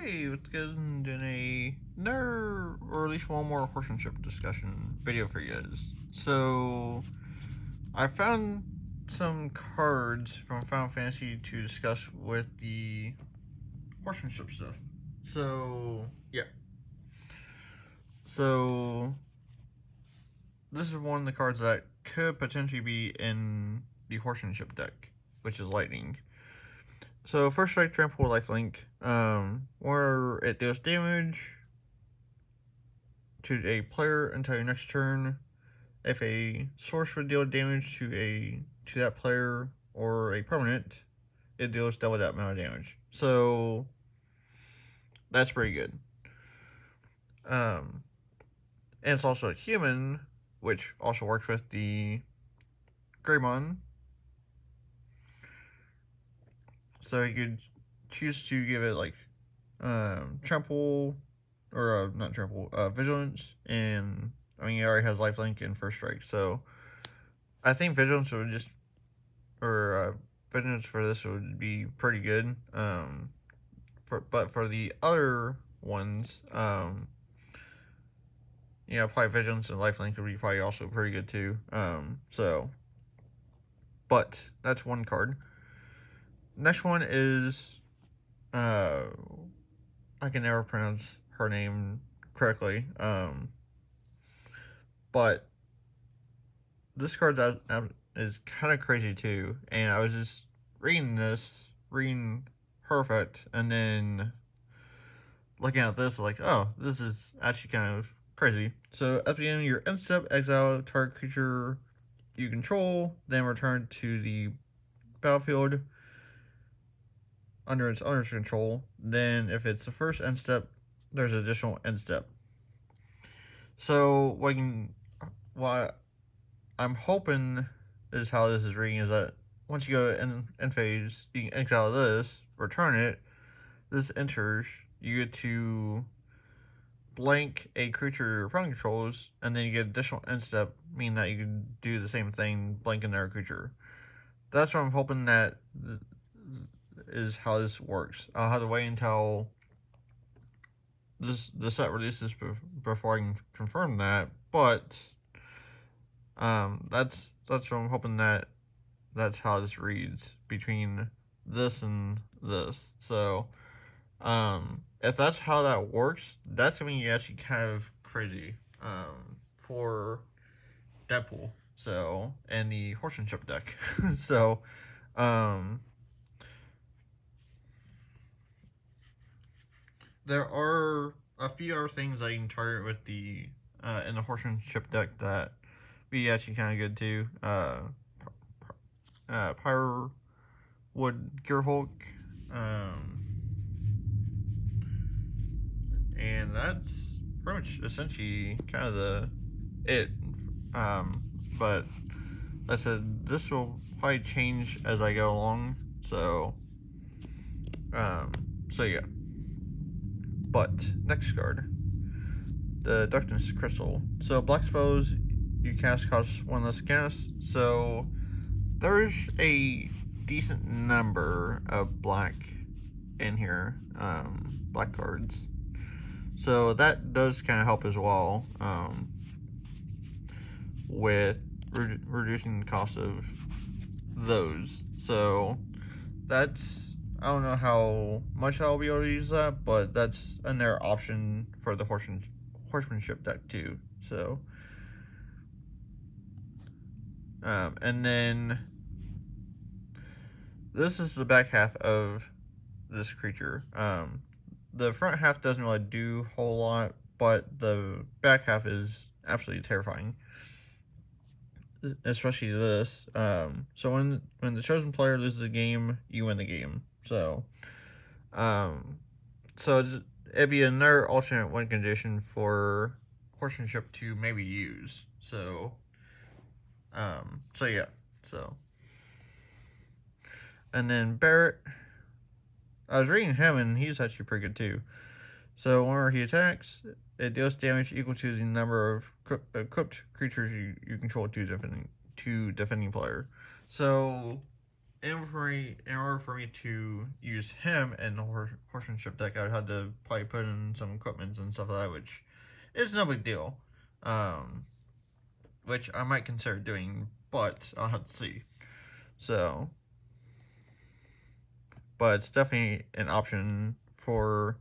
Hey, let's get into another, or at least one more horsemanship discussion video for you guys. So, I found some cards from Final Fantasy to discuss with the horsemanship stuff. So, yeah. So, this is one of the cards that could potentially be in the horsemanship deck, which is Lightning. So, first strike, trample, lifelink, where it deals damage to a player until your next turn. If a source would deal damage to that player or a permanent, it deals double that amount of damage. So that's pretty good. And it's also a human, which also works with the Greymon. So you could choose to give it like trample, or not trample, vigilance, and I mean, he already has lifelink and first strike, so I think vigilance would just, or vigilance for this would be pretty good. But for the other ones, probably vigilance and lifelink would be probably also pretty good too. But that's one card. Next one is, I can never pronounce her name correctly. But this card is kind of crazy too. And I was just reading perfect, and then looking at this, like, oh, this is actually kind of crazy. So at the end of your end step, exile target creature you control, then return to the battlefield under its owner's control. Then if it's the first end step, there's an additional end step. So what I'm hoping is how this is reading is that once you go to end phase, you can exile this, return it, this enters, you get to blank a creature your opponent controls, and then you get additional end step, meaning that you can do the same thing, blank another creature. That's what I'm hoping that is how this works. I'll have to wait until the set releases before I can confirm that, but that's what I'm hoping that's how this reads between this and this. So if that's how that works, that's something actually kind of crazy for Deadpool, so, and the horsemanship deck. So there are a few other things I can target with the in the horsemanship deck that be actually kind of good too. Pyre Wood Gearhulk, and that's pretty much essentially kind of it. But like I said, this will probably change as I go along. So yeah. But next card, the Darkness Crystal. So black spells you cast cost one less cast. So there's a decent number of black in here, black cards. So that does kind of help as well, with reducing the cost of those. So that's, I don't know how much I'll be able to use that, but that's another option for the horsemanship deck too. So and then this is the back half of this creature. The front half doesn't really do a whole lot, but the back half is absolutely terrifying, especially this. So when the chosen player loses the game, you win the game. So it'd be another alternate win condition for horsemanship to maybe use. So yeah. So, and then Barrett, I was reading him, and he's actually pretty good too. So whenever he attacks, it deals damage equal to the number of equipped creatures you control to defending player. So in order for me to use him in the horsemanship deck, I would have to probably put in some equipment and stuff like that, which is no big deal. Which I might consider doing, but I'll have to see. So, but it's definitely an option for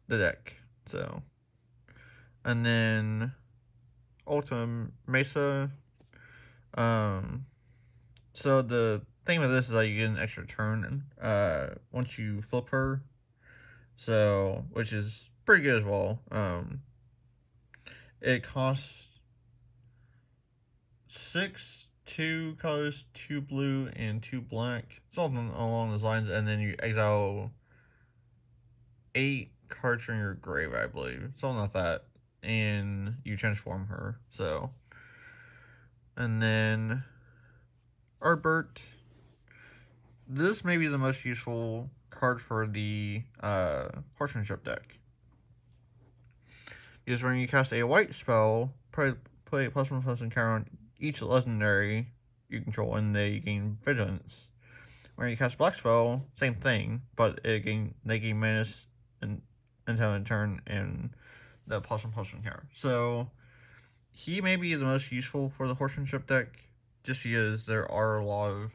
the deck. So, and then Ultima Mesa. So the thing with this is that you get an extra turn once you flip her. So, which is pretty good as well. It costs 6, 2 colors, 2 blue, and 2 black. Something along those lines, and then you exile 8 cards from your grave, I believe. Something like that. And you transform her. So, and then Arbert. This may be the most useful card for the Horsemanship deck. Because when you cast a white spell, play a +1/+1 counter on each legendary you control, and they gain vigilance. When you cast black spell, same thing, but they gain menace until in turn and the +1/+1 counter. So he may be the most useful for the Horsemanship deck, just because there are a lot of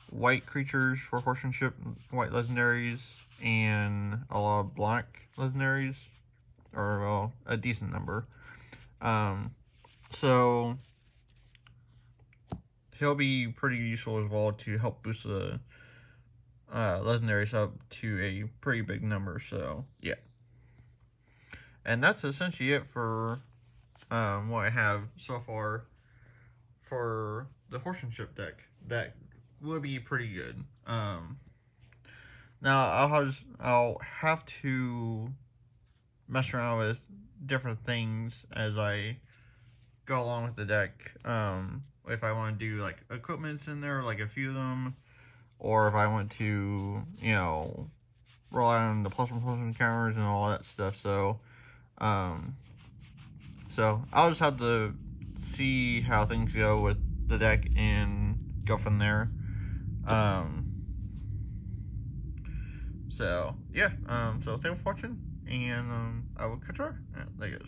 white creatures for Horsemanship, white legendaries, and a lot of black legendaries, or well, a decent number. So he'll be pretty useful as well to help boost the legendaries up to a pretty big number. So yeah, and that's essentially it for what I have so far for the Horsemanship deck. That would be pretty good. Now I'll have to mess around with different things as I go along with the deck. If I want to do like equipments in there, like a few of them, or if I want to, rely on the +1/+1 counters and all that stuff. So, so I'll just have to see how things go with the deck and go from there. So yeah, so thanks for watching, and I will catch you. There you go.